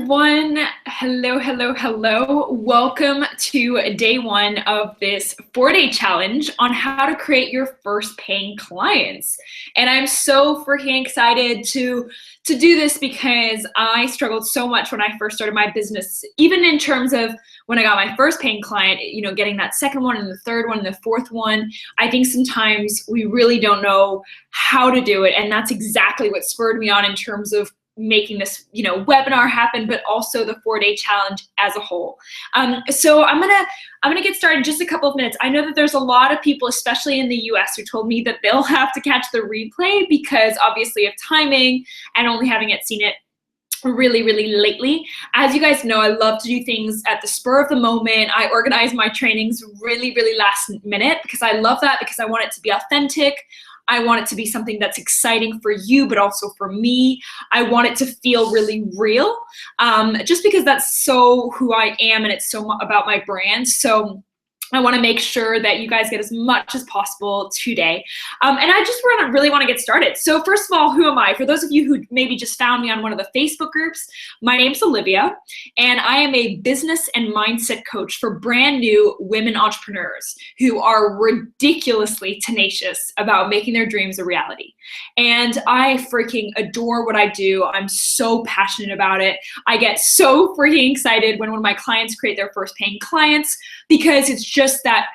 everyone. Hello, hello, hello. Welcome to day one of this 4-day challenge on how to create your first paying clients. And I'm so freaking excited to do this because I struggled so much when I first started my business, even in terms of when I got my first paying client, getting that second one and the third one and the fourth one. I think sometimes we really don't know how to do it. And that's exactly what spurred me on in terms of making this webinar happen, but also the 4-day challenge as a whole. So I'm gonna get started in just a couple of minutes. I know that there's a lot of people, especially in the US, who told me that they'll have to catch the replay because obviously of timing and only having seen it really lately. As you guys know, I love to do things at the spur of the moment. I organize my trainings really last minute because I love that, because I want it to be authentic. I want it to be something that's exciting for you, but also for me. I want it to feel really real, just because that's so who I am and it's so about my brand. So I want to make sure that you guys get as much as possible today. And I just really want to get started. So first of all, who am I? For those of you who maybe just found me on one of the Facebook groups, my name's Olivia, and I am a business and mindset coach for brand new women entrepreneurs who are ridiculously tenacious about making their dreams a reality. And I freaking adore what I do. I'm so passionate about it. I get so freaking excited when one of my clients create their first paying clients, because it's just that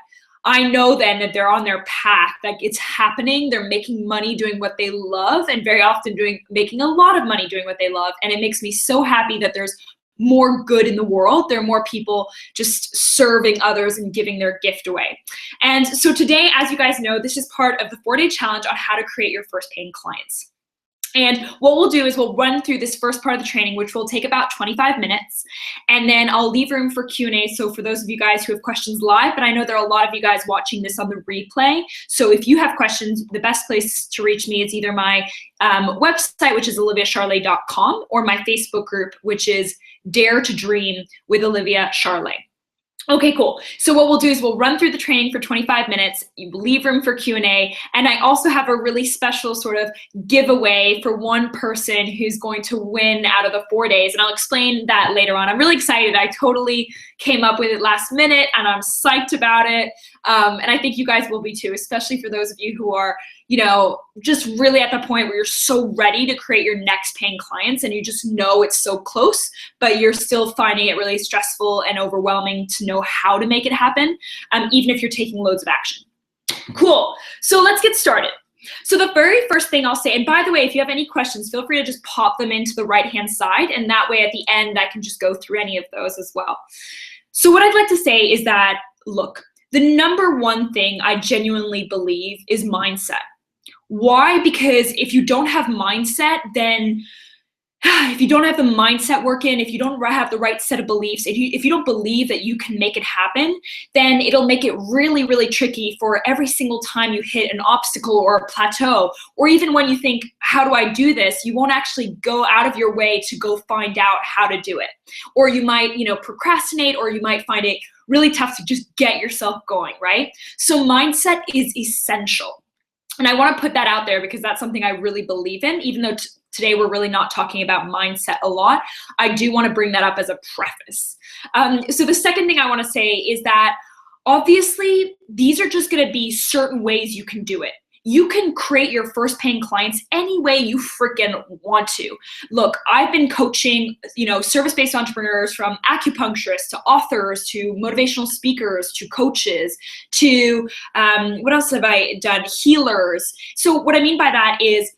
I know then that they're on their path, like it's happening. They're making money doing what they love, and very often making a lot of money doing what they love. And it makes me so happy that there's more good in the world. There are more people just serving others and giving their gift away. And so today, as you guys know, this is part of the 4-day challenge on how to create your first paying clients. And what we'll do is we'll run through this first part of the training, which will take about 25 minutes. And then I'll leave room for Q&A. So for those of you guys who have questions live, but I know there are a lot of you guys watching this on the replay. So if you have questions, the best place to reach me is either my website, which is oliviacharlet.com, or my Facebook group, which is Dare to Dream with Olivia Charlet. Okay, cool. So what we'll do is we'll run through the training for 25 minutes, you leave room for Q&A, and I also have a really special sort of giveaway for one person who's going to win out of the 4 days, and I'll explain that later on. I'm really excited. I totally came up with it last minute, and I'm psyched about it, and I think you guys will be too, especially for those of you who are just really at the point where you're so ready to create your next paying clients and you just know it's so close, but you're still finding it really stressful and overwhelming to know how to make it happen, even if you're taking loads of action. Cool. So let's get started. So the very first thing I'll say, and by the way, if you have any questions, feel free to just pop them into the right-hand side, and that way at the end I can just go through any of those as well. So what I'd like to say is that, look, the number one thing I genuinely believe is mindset. Why? Because if you don't have mindset, then if you don't have the mindset working, if you don't have the right set of beliefs, if you don't believe that you can make it happen, then it'll make it really tricky for every single time you hit an obstacle or a plateau, or even when you think, how do I do this? You won't actually go out of your way to go find out how to do it. Or you might, procrastinate, or you might find it really tough to just get yourself going, right? So mindset is essential. And I want to put that out there because that's something I really believe in, even though today we're really not talking about mindset a lot. I do want to bring that up as a preface. So the second thing I want to say is that obviously these are just going to be certain ways you can do it. You can create your first paying clients any way you freaking want to. Look, I've been coaching, service-based entrepreneurs, from acupuncturists to authors to motivational speakers to coaches to, what else have I done? Healers. So what I mean by that is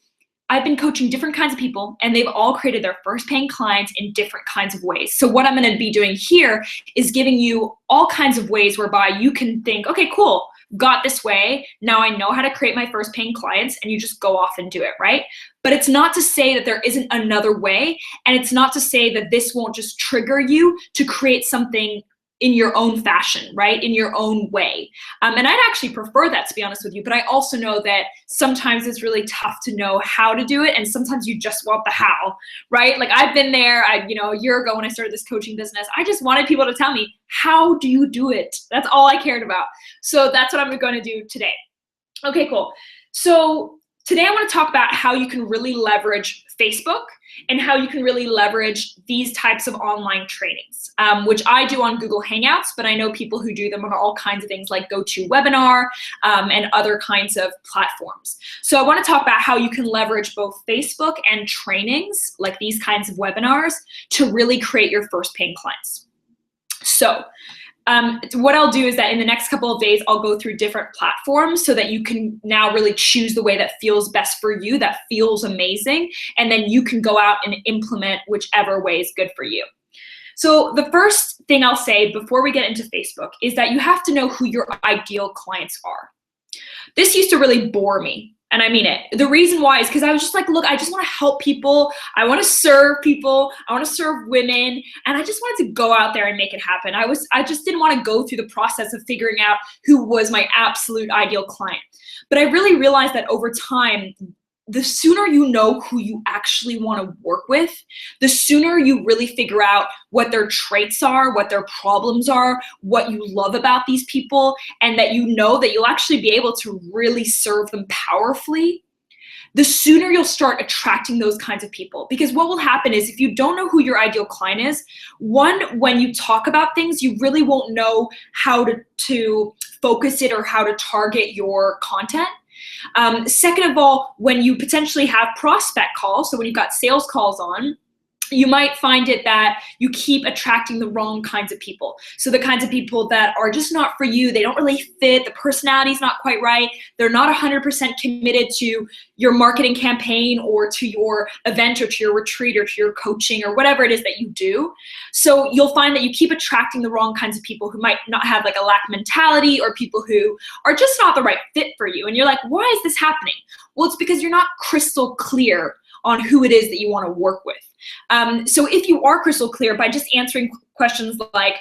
I've been coaching different kinds of people, and they've all created their first paying clients in different kinds of ways. So what I'm going to be doing here is giving you all kinds of ways whereby you can think, okay, cool, got this way. Now I know how to create my first paying clients, and you just go off and do it, right? But it's not to say that there isn't another way, and it's not to say that this won't just trigger you to create something in your own fashion, right? In your own way. And I'd actually prefer that, to be honest with you, but I also know that sometimes it's really tough to know how to do it, and sometimes you just want the how, right? Like I've been there, a year ago when I started this coaching business, I just wanted people to tell me, how do you do it? That's all I cared about. So that's what I'm going to do today. Okay, cool. So today I want to talk about how you can really leverage Facebook and how you can really leverage these types of online trainings, which I do on Google Hangouts, but I know people who do them on all kinds of things like GoToWebinar and other kinds of platforms. So I want to talk about how you can leverage both Facebook and trainings, like these kinds of webinars, to really create your first paying clients. So what I'll do is that in the next couple of days, I'll go through different platforms so that you can now really choose the way that feels best for you, that feels amazing, and then you can go out and implement whichever way is good for you. So the first thing I'll say before we get into Facebook is that you have to know who your ideal clients are. This used to really bore me. And I mean it. The reason why is because I was just like, look, I just want to help people. I want to serve people. I want to serve women. And I just wanted to go out there and make it happen. I just didn't want to go through the process of figuring out who was my absolute ideal client. But I really realized that over time, the sooner you know who you actually want to work with, the sooner you really figure out what their traits are, what their problems are, what you love about these people, and that you know that you'll actually be able to really serve them powerfully, the sooner you'll start attracting those kinds of people. Because what will happen is if you don't know who your ideal client is, one, when you talk about things, you really won't know how to focus it or how to target your content. Second of all, when you potentially have prospect calls, so when you've got sales calls on, you might find it that you keep attracting the wrong kinds of people. So the kinds of people that are just not for you, they don't really fit, the personality's not quite right, they're not 100% committed to your marketing campaign or to your event or to your retreat or to your coaching or whatever it is that you do. So you'll find that you keep attracting the wrong kinds of people who might not have like a lack mentality or people who are just not the right fit for you. And you're like, why is this happening? Well, it's because you're not crystal clear on who it is that you want to work with. So if you are crystal clear by just answering questions like,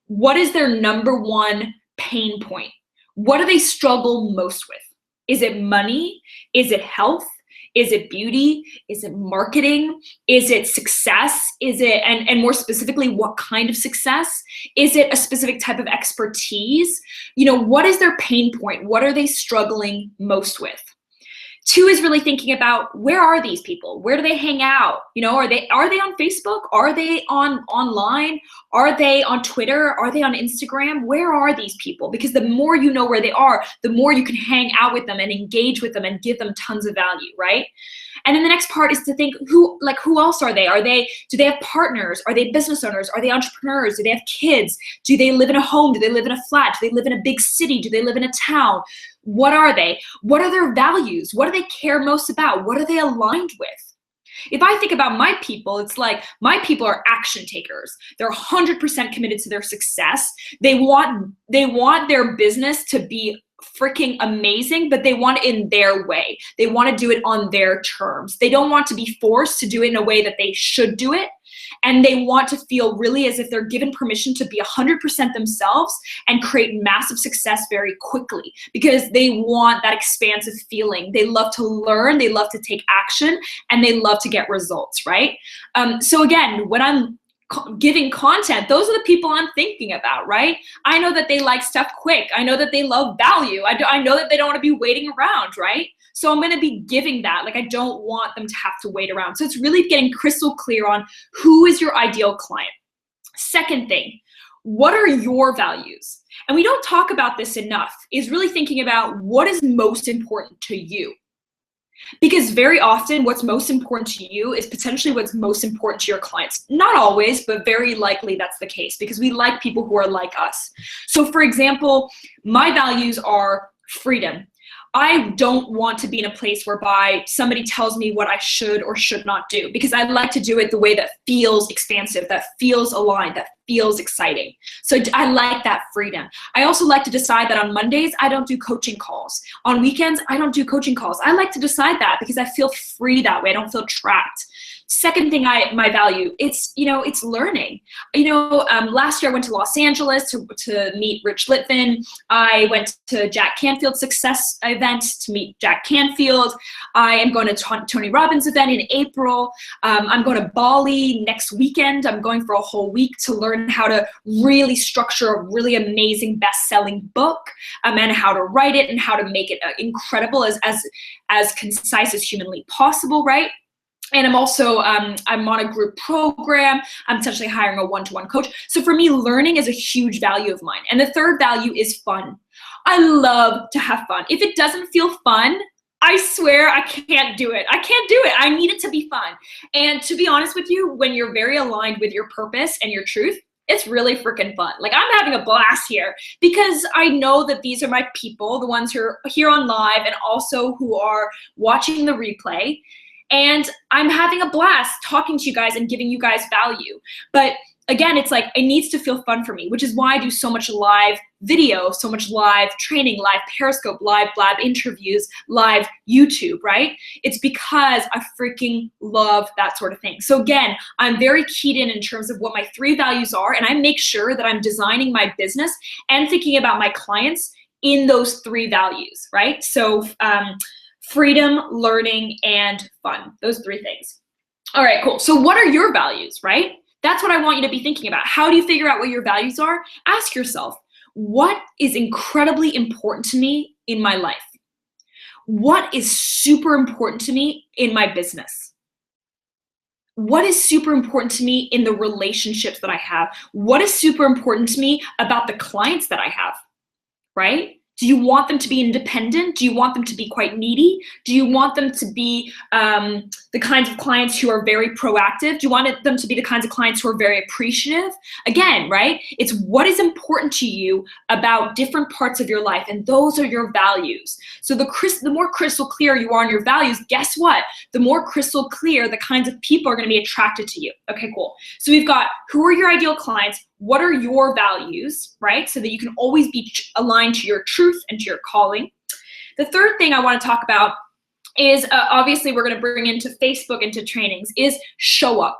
what is their number one pain point? What do they struggle most with? Is it money? Is it health? Is it beauty? Is it marketing? Is it success? Is it, and more specifically, what kind of success? Is it a specific type of expertise? You know, what is their pain point? What are they struggling most with? Two is really thinking about, where are these people? Where do they hang out? You know, are they on Facebook? Are they online? Are they on Twitter? Are they on Instagram? Where are these people? Because the more you know where they are, the more you can hang out with them and engage with them and give them tons of value, right? And then the next part is to think, who else are they? Do they have partners? Are they business owners? Are they entrepreneurs? Do they have kids? Do they live in a home? Do they live in a flat? Do they live in a big city? Do they live in a town? What are they? What are their values? What do they care most about? What are they aligned with? If I think about my people, it's like my people are action takers. They're 100% committed to their success. They want their business to be freaking amazing, but they want it in their way. They want to do it on their terms. They don't want to be forced to do it in a way that they should do it. And they want to feel really as if they're given permission to be 100% themselves and create massive success very quickly, because they want that expansive feeling. They love to learn, they love to take action, and they love to get results, right? So again, when I'm giving content, those are the people I'm thinking about, right? I know that they like stuff quick. I know that they love value. I know that they don't want to be waiting around, right? So I'm going to be giving that. Like, I don't want them to have to wait around. So it's really getting crystal clear on who is your ideal client. Second thing, what are your values? And we don't talk about this enough, is really thinking about what is most important to you. Because very often what's most important to you is potentially what's most important to your clients. Not always, but very likely that's the case, because we like people who are like us. So for example, my values are freedom. I don't want to be in a place whereby somebody tells me what I should or should not do, because I like to do it the way that feels expansive, that feels aligned, that feels exciting. So I like that freedom. I also like to decide that on Mondays, I don't do coaching calls. On weekends, I don't do coaching calls. I like to decide that because I feel free that way. I don't feel trapped. Second thing my value, it's learning. Last year I went to Los Angeles to meet Rich Litvin. I went to Jack Canfield's success event to meet Jack Canfield. I am going to Tony Robbins' event in April. I'm going to Bali next weekend. I'm going for a whole week to learn how to really structure a really amazing best-selling book, and how to write it and how to make it incredible, as concise as humanly possible, right? And I'm also, I'm on a group program. I'm potentially hiring a one-to-one coach. So for me, learning is a huge value of mine. And the third value is fun. I love to have fun. If it doesn't feel fun, I swear I can't do it. I can't do it. I need it to be fun. And to be honest with you, when you're very aligned with your purpose and your truth, it's really freaking fun. Like, I'm having a blast here because I know that these are my people, the ones who are here on live and also who are watching the replay. And I'm having a blast talking to you guys and giving you guys value. But again, it's like, it needs to feel fun for me, which is why I do so much live video, so much live training, live Periscope, live Blab interviews, live YouTube, right? It's because I freaking love that sort of thing. So again, I'm very keyed in terms of what my 3 values are, and I make sure that I'm designing my business and thinking about my clients in those 3 values, right? So, freedom, learning, and fun. Those 3 things. All right, cool. So what are your values, right? That's what I want you to be thinking about. How do you figure out what your values are? Ask yourself, what is incredibly important to me in my life? What is super important to me in my business? What is super important to me in the relationships that I have? What is super important to me about the clients that I have, right? Do you want them to be independent? Do you want them to be quite needy? Do you want them to be the kinds of clients who are very proactive? Do you want them to be the kinds of clients who are very appreciative? Again, right? It's what is important to you about different parts of your life, and those are your values. So the more crystal clear you are on your values, guess what? The more crystal clear the kinds of people are going to be attracted to you. Okay, cool. So we've got, who are your ideal clients? What are your values, right? So that you can always be aligned to your truth and to your calling. The third thing I want to talk about is, obviously we're going to bring into Facebook, into trainings, is show up.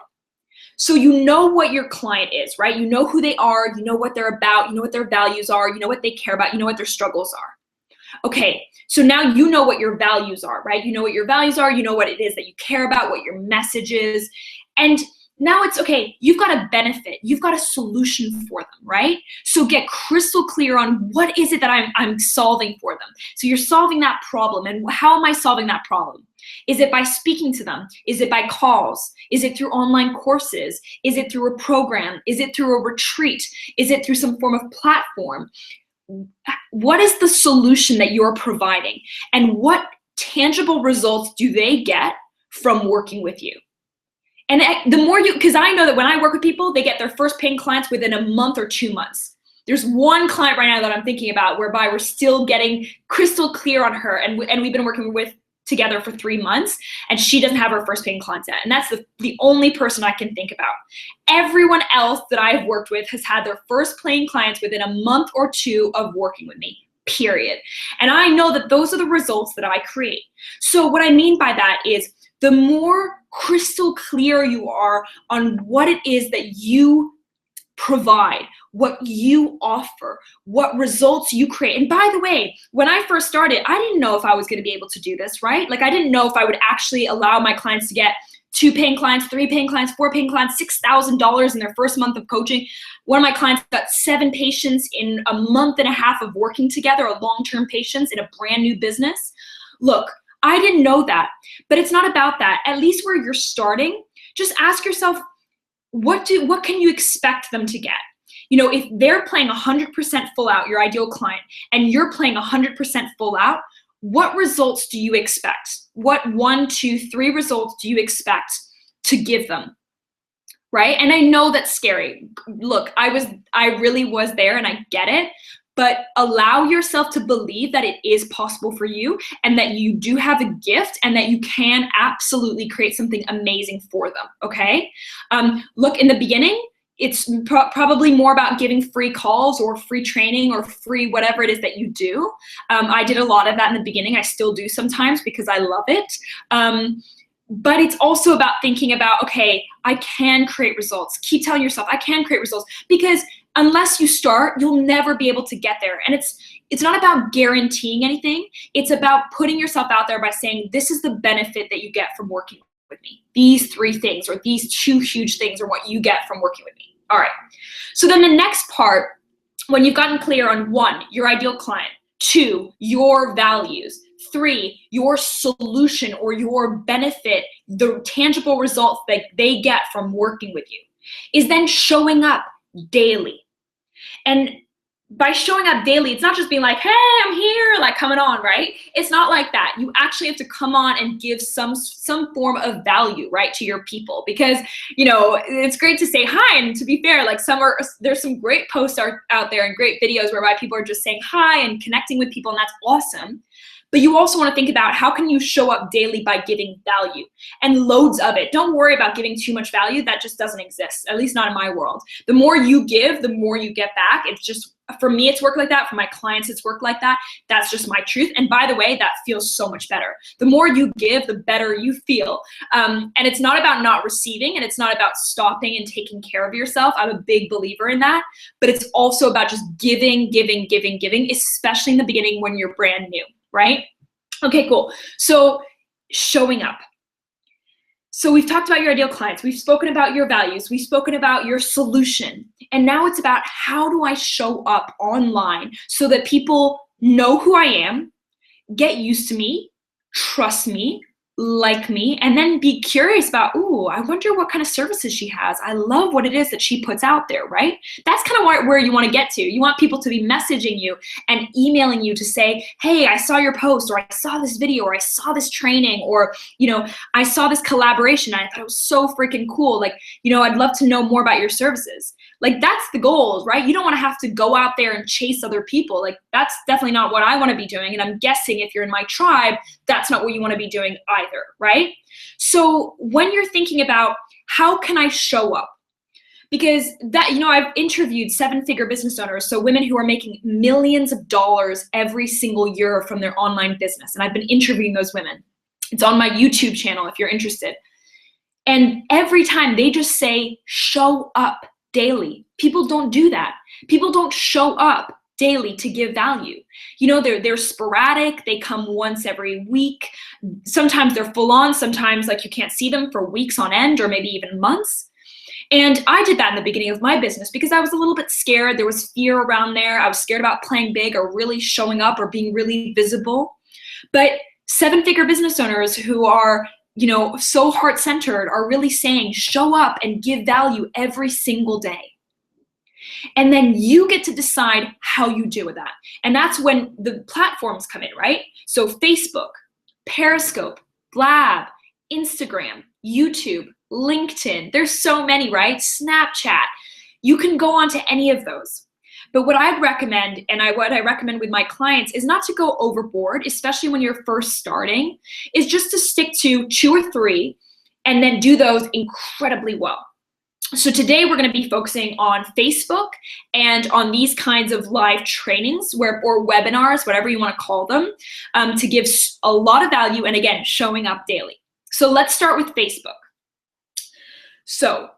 So you know what your client is, right? You know who they are, you know what they're about, you know what their values are, you know what they care about, you know what their struggles are. Okay, so now you know what your values are, right? You know what your values are, you know what it is that you care about, what your message is, and now it's okay, you've got a benefit, you've got a solution for them, right? So get crystal clear on what is it that I'm solving for them. So you're solving that problem, and how am I solving that problem? Is it by speaking to them? Is it by calls? Is it through online courses? Is it through a program? Is it through a retreat? Is it through some form of platform? What is the solution that you're providing? And what tangible results do they get from working with you? And the more because I know that when I work with people, they get their first paying clients within a month or 2 months. There's one client right now that I'm thinking about whereby we're still getting crystal clear on her, and we've been working with together for 3 months, and she doesn't have her first paying clients yet. And that's the only person I can think about. Everyone else that I've worked with has had their first paying clients within a month or 2 of working with me, period. And I know that those are the results that I create. So what I mean by that is, the more crystal clear you are on what it is that you provide, what you offer, what results you create. And by the way, when I first started, I didn't know if I was going to be able to do this, right? Like, I didn't know if I would actually allow my clients to get 2 paying clients, 3 paying clients, 4 paying clients, $6,000 in their first month of coaching. One of my clients got 7 patients in a month and a half of working together, a long-term patients in a brand new business. Look, I didn't know that, but it's not about that. At least where you're starting, just ask yourself, what can you expect them to get? You know, if they're playing 100% full out, your ideal client, and you're playing 100% full out, what results do you expect? What 1, 2, 3 results do you expect to give them? Right? And I know that's scary. Look, I really was there, and I get it. But allow yourself to believe that it is possible for you, and that you do have a gift, and that you can absolutely create something amazing for them, okay? Look, in the beginning, it's probably more about giving free calls or free training or free whatever it is that you do. I did a lot of that in the beginning. I still do sometimes because I love it. But it's also about thinking about, okay, I can create results. Keep telling yourself, I can create results, because unless you start, you'll never be able to get there. And it's not about guaranteeing anything. It's about putting yourself out there by saying, this is the benefit that you get from working with me. These 3 things, or these 2 huge things, are what you get from working with me. All right. So then the next part, when you've gotten clear on 1, your ideal client, 2, your values, 3, your solution or your benefit, the tangible results that they get from working with you, is then showing up daily. And by showing up daily, it's not just being like, hey, I'm here, like coming on, right? It's not like that. You actually have to come on and give some form of value, right, to your people. Because, you know, it's great to say hi, and to be fair, like there's some great posts out there and great videos whereby people are just saying hi and connecting with people, and that's awesome. But you also want to think about how can you show up daily by giving value, and loads of it. Don't worry about giving too much value. That just doesn't exist, at least not in my world. The more you give, the more you get back. It's just, for me, it's worked like that. For my clients, it's worked like that. That's just my truth. And by the way, that feels so much better. The more you give, the better you feel. And it's not about not receiving, and it's not about stopping and taking care of yourself. I'm a big believer in that. But it's also about just giving, giving, giving, giving, especially in the beginning when you're brand new. Right? Okay, cool. So showing up. So we've talked about your ideal clients. We've spoken about your values. We've spoken about your solution. And now it's about how do I show up online so that people know who I am, get used to me, trust me, like me, and then be curious about, ooh, I wonder what kind of services she has. I love what it is that she puts out there, right? That's kind of where you want to get to. You want people to be messaging you and emailing you to say, hey, I saw your post, or I saw this video, or I saw this training, or, you know, I saw this collaboration. I thought it was so freaking cool. Like, you know, I'd love to know more about your services. Like, that's the goal, right? You don't want to have to go out there and chase other people. Like, that's definitely not what I want to be doing. And I'm guessing if you're in my tribe, that's not what you want to be doing either, right? So when you're thinking about how can I show up? Because that, you know, I've interviewed 7-figure business owners, so women who are making millions of dollars every single year from their online business. And I've been interviewing those women. It's on my YouTube channel if you're interested. And every time they just say, show up daily. People don't do that. People don't show up daily to give value. You know, they're sporadic. They come once every week. Sometimes they're full on. Sometimes like you can't see them for weeks on end, or maybe even months. And I did that in the beginning of my business because I was a little bit scared. There was fear around there. I was scared about playing big or really showing up or being really visible. But 7-figure business owners who are, you know, so heart-centered are really saying, show up and give value every single day. And then you get to decide how you do with that. And that's when the platforms come in, right? So Facebook, Periscope, Blab, Instagram, YouTube, LinkedIn, there's so many, right? Snapchat, you can go on to any of those. But what I'd recommend, and what I recommend with my clients, is not to go overboard, especially when you're first starting, is just to stick to 2 or 3 and then do those incredibly well. So today we're going to be focusing on Facebook and on these kinds of live trainings or webinars, whatever you want to call them, to give a lot of value and, again, showing up daily. So let's start with Facebook. So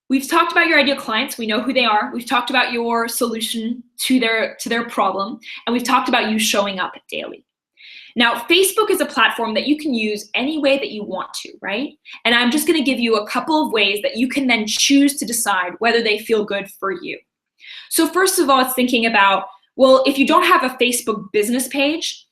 we've talked about your ideal clients. We know who they are. We've talked about your solution to their problem, and we've talked about you showing up daily. Now, Facebook is a platform that you can use any way that you want to, right? And I'm just going to give you a couple of ways that you can then choose to decide whether they feel good for you. So first of all, it's thinking about, well, if you don't have a Facebook business page,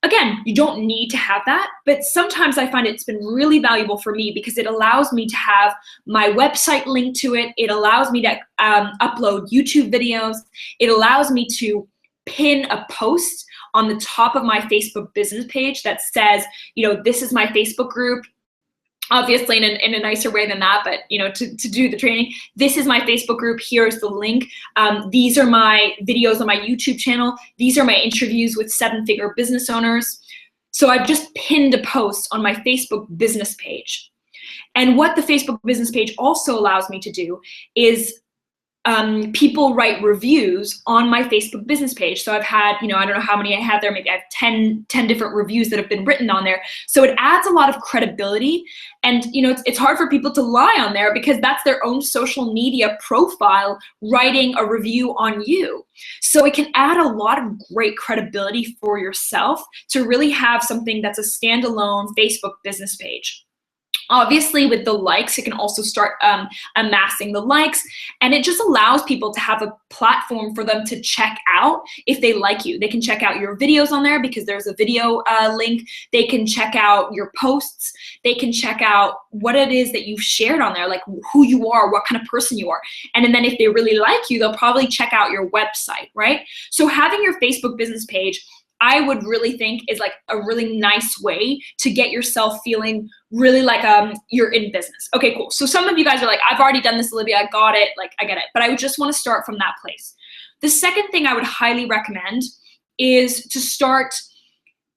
again, you don't need to have that, but sometimes I find it's been really valuable for me because it allows me to have my website linked to it. It allows me to upload YouTube videos. It allows me to pin a post on the top of my Facebook business page that says, you know, this is my Facebook group. Obviously in a nicer way than that, but you know, to do the training, this is my Facebook group, here's the link. These are my videos on my YouTube channel. These are my interviews with 7-figure business owners. So I've just pinned a post on my Facebook business page. And what the Facebook business page also allows me to do is people write reviews on my Facebook business page. So I've had, you know, I don't know how many I have there, maybe I have 10 different reviews that have been written on there. So it adds a lot of credibility. And, you know, it's hard for people to lie on there because that's their own social media profile writing a review on you. So it can add a lot of great credibility for yourself to really have something that's a standalone Facebook business page. Obviously, with the likes, it can also start amassing the likes, and it just allows people to have a platform for them to check out if they like you. They can check out your videos on there because there's a video link. They can check out your posts. They can check out what it is that you've shared on there, like who you are, what kind of person you are. And then if they really like you, they'll probably check out your website, right? So having your Facebook business page, I would really think, is like a really nice way to get yourself feeling really like you're in business. Okay, cool. So some of you guys are like, I've already done this, Olivia, I got it, like I get it. But I would just want to start from that place. The second thing I would highly recommend is to start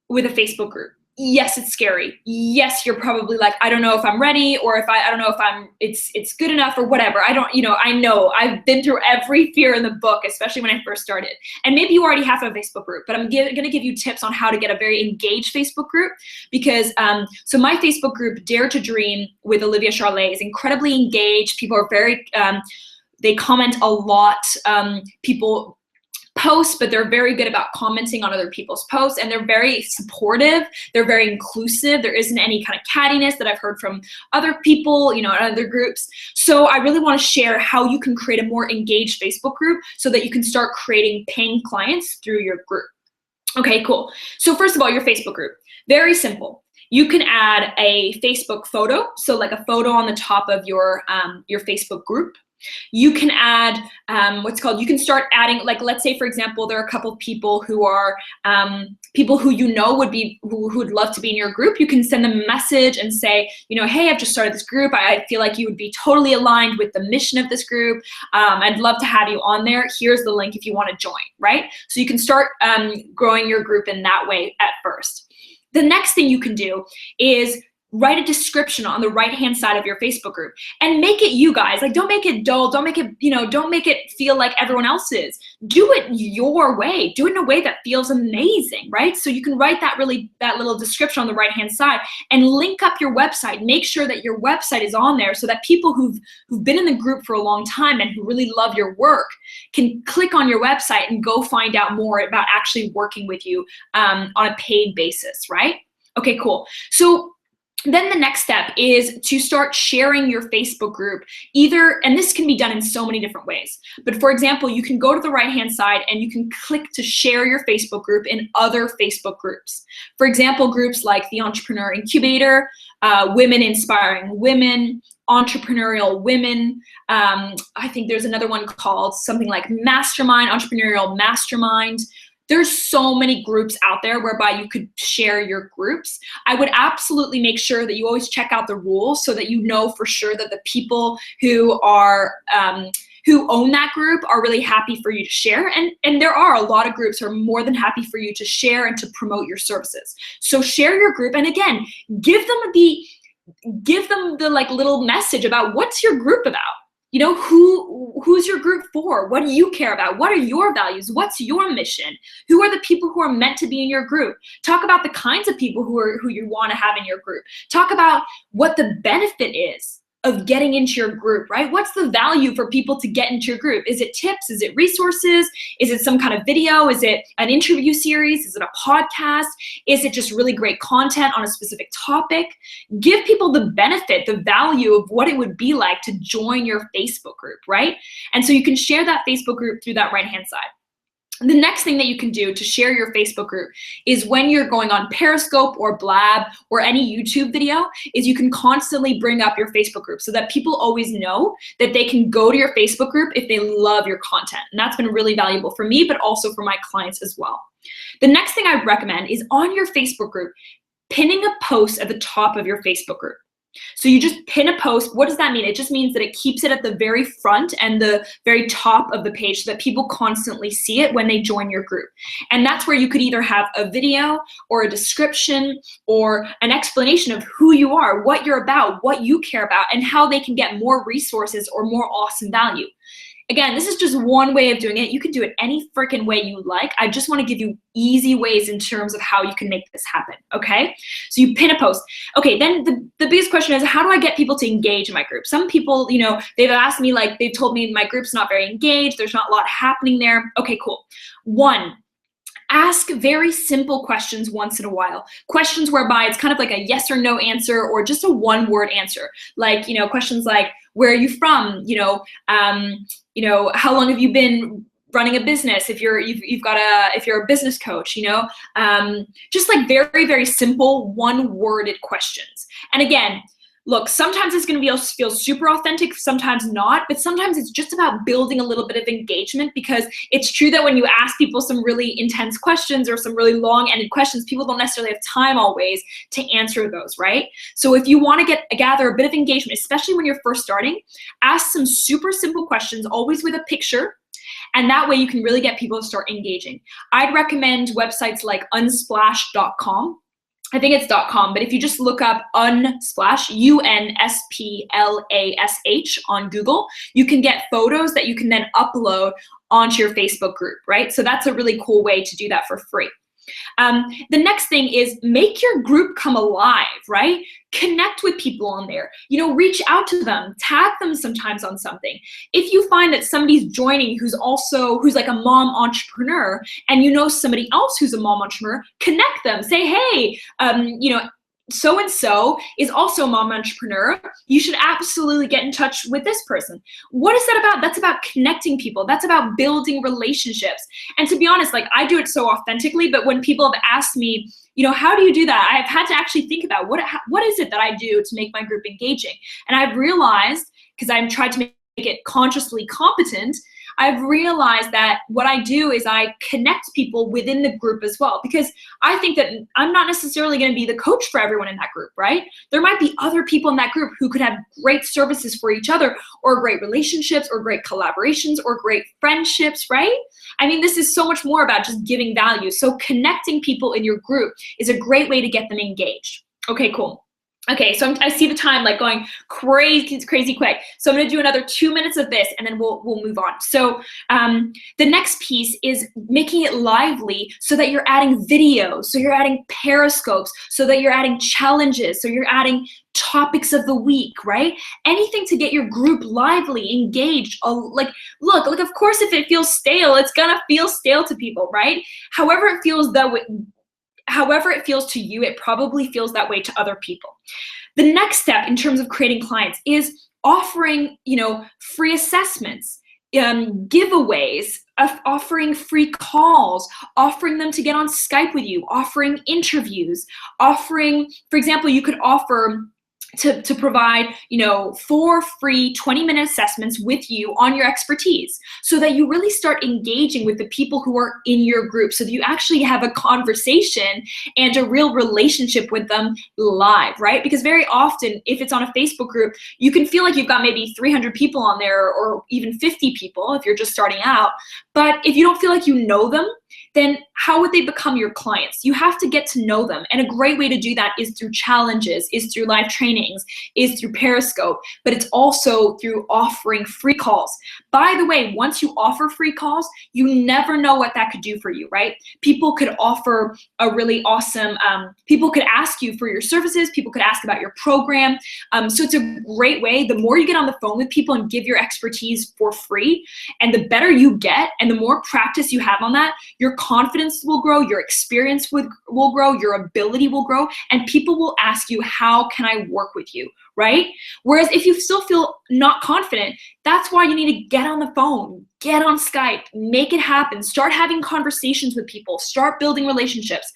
with a Facebook group. Yes, it's scary. Yes, you're probably like, I don't know if I'm ready, or if I don't know if it's good enough or whatever. I know I've been through every fear in the book, especially when I first started. And maybe you already have a Facebook group, but I'm going to give you tips on how to get a very engaged Facebook group, because so my Facebook group, Dare to Dream with Olivia Charlet, is incredibly engaged. People are very, they comment a lot. People posts, but they're very good about commenting on other people's posts, and they're very supportive. They're very inclusive. There isn't any kind of cattiness that I've heard from other people, in other groups. So I really want to share how you can create a more engaged Facebook group so that you can start creating paying clients through your group. Okay, cool. So first of all, your Facebook group, very simple. You can add a Facebook photo, so like a photo on the top of your Facebook group. You can add you can start adding, like, let's say, for example, there are a couple of people who are people who who would love to be in your group. You can send them a message and say, hey, I've just started this group. I feel like you would be totally aligned with the mission of this group. I'd love to have you on there. Here's the link if you want to join, right? So you can start growing your group in that way at first. The next thing you can do is write a description on the right-hand side of your Facebook group and make it you guys. Like, don't make it dull. Don't make it, don't make it feel like everyone else is. Do it your way. Do it in a way that feels amazing, right? So you can write that little description on the right-hand side and link up your website. Make sure that your website is on there so that people who've been in the group for a long time and who really love your work can click on your website and go find out more about actually working with you on a paid basis, right? Okay, cool. So then the next step is to start sharing your Facebook group and this can be done in so many different ways. But for example, you can go to the right-hand side and you can click to share your Facebook group in other Facebook groups. For example, groups like the Entrepreneur Incubator, Women Inspiring Women, Entrepreneurial Women. I think there's another one called something like Mastermind, Entrepreneurial Mastermind. There's so many groups out there whereby you could share your groups. I would absolutely make sure that you always check out the rules so that you know for sure that the people who own that group are really happy for you to share. And there are a lot of groups who are more than happy for you to share and to promote your services. So share your group, and again, give them the like little message about what's your group about. Who's your group for? What do you care about? What are your values? What's your mission? Who are the people who are meant to be in your group? Talk about the kinds of people who you want to have in your group. Talk about what the benefit is of getting into your group, right? What's the value for people to get into your group? Is it tips? Is it resources? Is it some kind of video? Is it an interview series? Is it a podcast? Is it just really great content on a specific topic? Give people the benefit, the value of what it would be like to join your Facebook group, right? And so you can share that Facebook group through that right-hand side. The next thing that you can do to share your Facebook group is when you're going on Periscope or Blab or any YouTube video, is you can constantly bring up your Facebook group so that people always know that they can go to your Facebook group if they love your content. And that's been really valuable for me, but also for my clients as well. The next thing I recommend is on your Facebook group, pinning a post at the top of your Facebook group. So you just pin a post. What does that mean? It just means that it keeps it at the very front and the very top of the page so that people constantly see it when they join your group. And that's where you could either have a video or a description or an explanation of who you are, what you're about, what you care about, and how they can get more resources or more awesome value. Again, this is just one way of doing it. You can do it any freaking way you like. I just want to give you easy ways in terms of how you can make this happen, okay? So you pin a post. Okay, then the biggest question is, how do I get people to engage in my group? Some people, they've asked me, like, they've told me my group's not very engaged, there's not a lot happening there. Okay, cool. One, Ask very simple questions once in a while. Questions whereby it's kind of like a yes or no answer or just a one-word answer. Like, questions like, where are you from? How long have you been running a business? If you're a business coach, just like very, very simple one-worded questions. And again, look, sometimes it's going to feel super authentic, sometimes not, but sometimes it's just about building a little bit of engagement, because it's true that when you ask people some really intense questions or some really long-ended questions, people don't necessarily have time always to answer those, right? So if you want to gather a bit of engagement, especially when you're first starting, ask some super simple questions, always with a picture, and that way you can really get people to start engaging. I'd recommend websites like unsplash.com. I think it's .com, but if you just look up Unsplash, UNSPLASH on Google, you can get photos that you can then upload onto your Facebook group, right? So that's a really cool way to do that for free. The next thing is make your group come alive, right? Connect with people on there. Reach out to them, tag them sometimes on something. If you find that somebody's joining who's like a mom entrepreneur, and somebody else who's a mom entrepreneur, connect them. Say, hey, so-and-so is also a mom entrepreneur. You should absolutely get in touch with this person. What is that about? That's about connecting people. That's about building relationships. And to be honest, like, I do it so authentically, but when people have asked me, how do you do that? I've had to actually think about what is it that I do to make my group engaging? And I've realized, because I've tried to make it consciously competent, I've realized that what I do is I connect people within the group as well, because I think that I'm not necessarily going to be the coach for everyone in that group, right? There might be other people in that group who could have great services for each other, or great relationships, or great collaborations, or great friendships, right? I mean, this is so much more about just giving value. So connecting people in your group is a great way to get them engaged. Okay, cool. Okay, so I see the time like going crazy quick. So I'm gonna do another 2 minutes of this, and then we'll move on. So the next piece is making it lively, so that you're adding videos, so you're adding periscopes, so that you're adding challenges, so you're adding topics of the week, right? Anything to get your group lively, engaged. Look, of course, if it feels stale, it's gonna feel stale to people, right? However it feels to you, it probably feels that way to other people. The next step in terms of creating clients is offering, free assessments, giveaways, offering free calls, offering them to get on Skype with you, offering interviews, offering, for example, you could offer to provide, 4 free 20-minute assessments with you on your expertise, so that you really start engaging with the people who are in your group, so that you actually have a conversation and a real relationship with them live, right? Because very often, if it's on a Facebook group, you can feel like you've got maybe 300 people on there, or even 50 people if you're just starting out. But if you don't feel like you know them, then how would they become your clients? You have to get to know them. And a great way to do that is through challenges, is through live trainings, is through Periscope, but it's also through offering free calls. By the way, once you offer free calls, you never know what that could do for you, right? People could offer a really awesome, people could ask you for your services, people could ask about your program. So it's a great way. The more you get on the phone with people and give your expertise for free, and the better you get, and the more practice you have on that, your confidence will grow, your experience will grow, your ability will grow, and people will ask you, how can I work with you, right? Whereas if you still feel not confident, that's why you need to get on the phone, get on Skype, make it happen, start having conversations with people, start building relationships.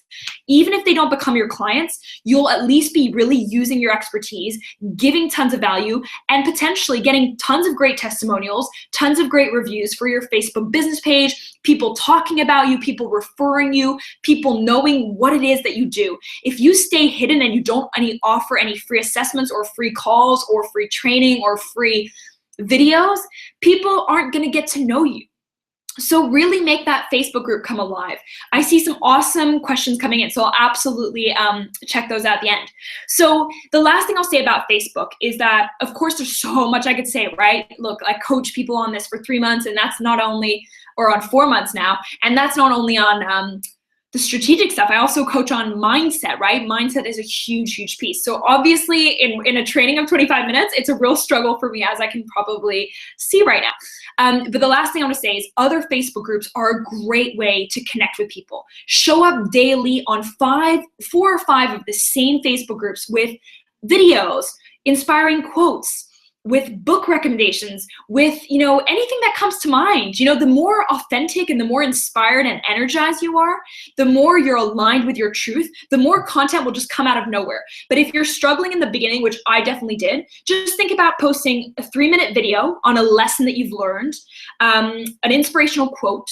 Even if they don't become your clients, you'll at least be really using your expertise, giving tons of value, and potentially getting tons of great testimonials, tons of great reviews for your Facebook business page, people talking about you, people referring you, people knowing what it is that you do. If you stay hidden and you don't offer any free assessments or free calls or free training or free videos, people aren't going to get to know you. So really make that Facebook group come alive. I see some awesome questions coming in, so I'll absolutely check those out at the end. So the last thing I'll say about Facebook is that, of course, there's so much I could say, right? Look, I coach people on this for 3 months, and that's not only, or on 4 months now, and that's not only on the strategic stuff, I also coach on mindset, right? Mindset is a huge, huge piece. So obviously in a training of 25 minutes, it's a real struggle for me, as I can probably see right now. But the last thing I want to say is other Facebook groups are a great way to connect with people. Show up daily on 4 or 5 of the same Facebook groups with videos, inspiring quotes, with book recommendations, with, anything that comes to mind. The more authentic and the more inspired and energized you are, the more you're aligned with your truth, the more content will just come out of nowhere. But if you're struggling in the beginning, which I definitely did, just think about posting a 3-minute video on a lesson that you've learned, an inspirational quote,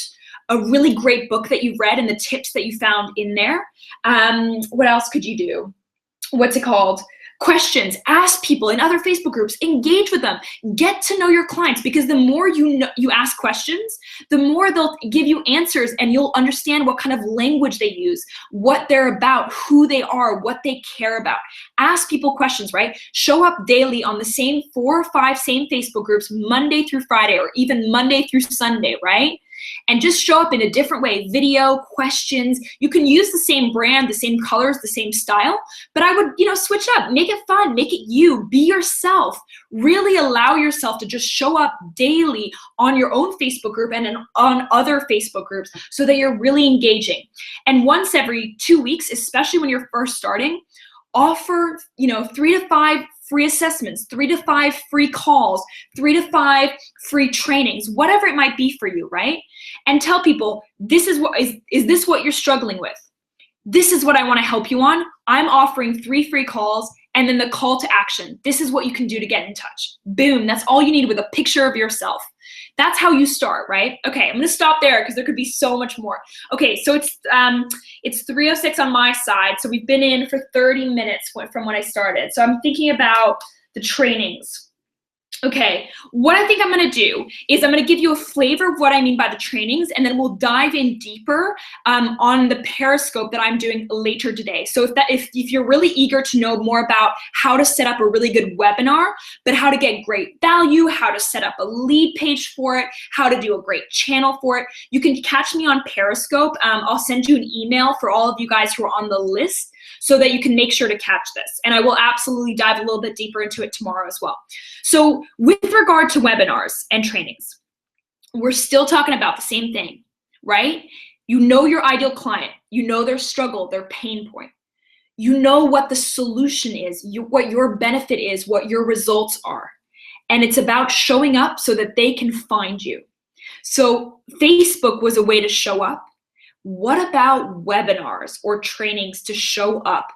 a really great book that you've read and the tips that you found in there. What else could you do? What's it called? Questions. Ask people in other Facebook groups, engage with them, get to know your clients, because the more you ask questions, the more they'll give you answers, and you'll understand what kind of language they use, what they're about, who they are, what they care about. Ask people questions, right? Show up daily on the same 4 or 5 same Facebook groups, Monday through Friday, or even Monday through Sunday, right? And just show up in a different way, video, questions. You can use the same brand, the same colors, the same style, but I would, switch up, make it fun, make it you, be yourself. Really allow yourself to just show up daily on your own Facebook group and on other Facebook groups so that you're really engaging. And once every 2 weeks, especially when you're first starting, offer, 3 to 5 free assessments, 3 to 5 free calls, 3 to 5 free trainings, whatever it might be for you, right? And tell people, this is what is this what you're struggling with? This is what I want to help you on. I'm offering 3 free calls and then the call to action. This is what you can do to get in touch. Boom, that's all you need with a picture of yourself. That's how you start, right? Okay, I'm gonna stop there because there could be so much more. Okay, so it's 3:06 on my side. So we've been in for 30 minutes from when I started. So I'm thinking about the trainings. Okay, what I think I'm gonna do is I'm gonna give you a flavor of what I mean by the trainings, and then we'll dive in deeper on the Periscope that I'm doing later today. So if you're really eager to know more about how to set up a really good webinar, but how to get great value, how to set up a lead page for it, how to do a great channel for it, you can catch me on Periscope. I'll send you an email for all of you guys who are on the list, so that you can make sure to catch this. And I will absolutely dive a little bit deeper into it tomorrow as well. So with regard to webinars and trainings, we're still talking about the same thing, right? You know your ideal client, you know their struggle, their pain point. You know what the solution is, what your benefit is, what your results are. And it's about showing up so that they can find you. So Facebook was a way to show up. What about webinars or trainings to show up?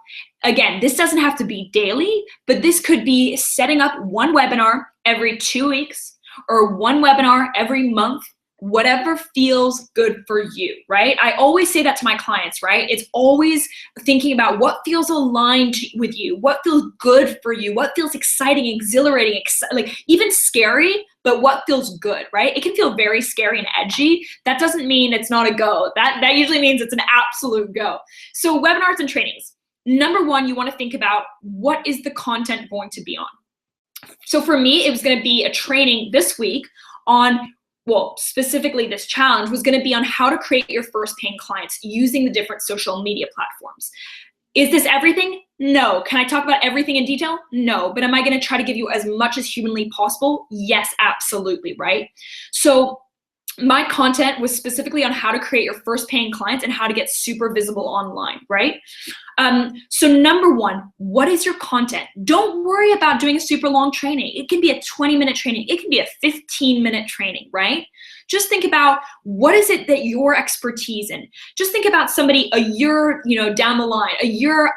Again, this doesn't have to be daily, but this could be setting up one webinar every 2 weeks or one webinar every month, whatever feels good for you, right? I always say that to my clients, right? It's always thinking about what feels aligned with you, what feels good for you, what feels exciting, exhilarating, like even scary, but what feels good, right? It can feel very scary and edgy. That doesn't mean it's not a go. That usually means it's an absolute go. So webinars and trainings. Number one, you want to think about what is the content going to be on. So for me, it was going to be a training this week on, well, specifically this challenge was going to be on how to create your first paying clients using the different social media platforms. Is this everything? No. Can I talk about everything in detail? No. But am I going to try to give you as much as humanly possible? Yes, absolutely, right? So my content was specifically on how to create your first paying clients and how to get super visible online, right? So number one, what is your content? Don't worry about doing a super long training. It can be a 20-minute training. It can be a 15-minute training, right? Just think about what is it that your expertise in. Just think about somebody a year, down the line, a year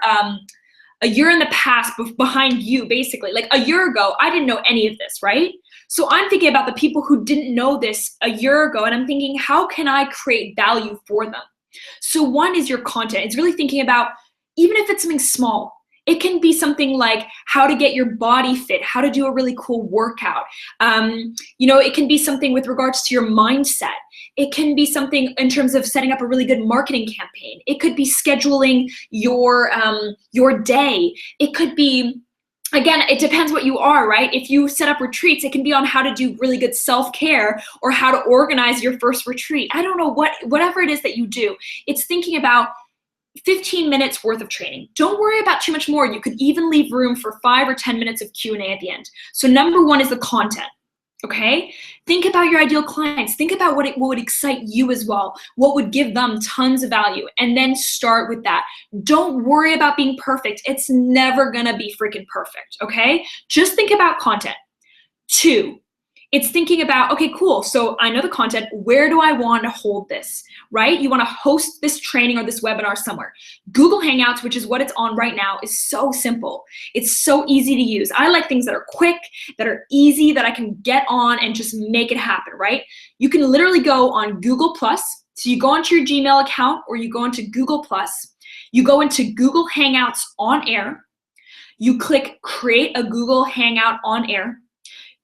in the past behind you, basically. Like a year ago, I didn't know any of this, right? So I'm thinking about the people who didn't know this a year ago, and I'm thinking, how can I create value for them? So one is your content. It's really thinking about, even if it's something small, it can be something like how to get your body fit, how to do a really cool workout. It can be something with regards to your mindset. It can be something in terms of setting up a really good marketing campaign. It could be scheduling your day. It could be, again, it depends what you are, right? If you set up retreats, it can be on how to do really good self-care or how to organize your first retreat. I don't know, whatever it is that you do, it's thinking about 15 minutes worth of training. Don't worry about too much more. You could even leave room for 5 or 10 minutes of Q&A at the end. So number one is the content. Okay, think about your ideal clients. Think about what would excite you as well. What would give them tons of value, and then start with that. Don't worry about being perfect. It's never gonna be freaking perfect, okay? Just think about content. 2, it's thinking about, okay, cool, so I know the content, where do I want to hold this, right? You want to host this training or this webinar somewhere. Google Hangouts, which is what it's on right now, is so simple. It's so easy to use. I like things that are quick, that are easy, that I can get on and just make it happen, right? You can literally go on Google+, so you go onto your Gmail account or you go into Google+, you go into Google Hangouts on air, you click create a Google Hangout on air,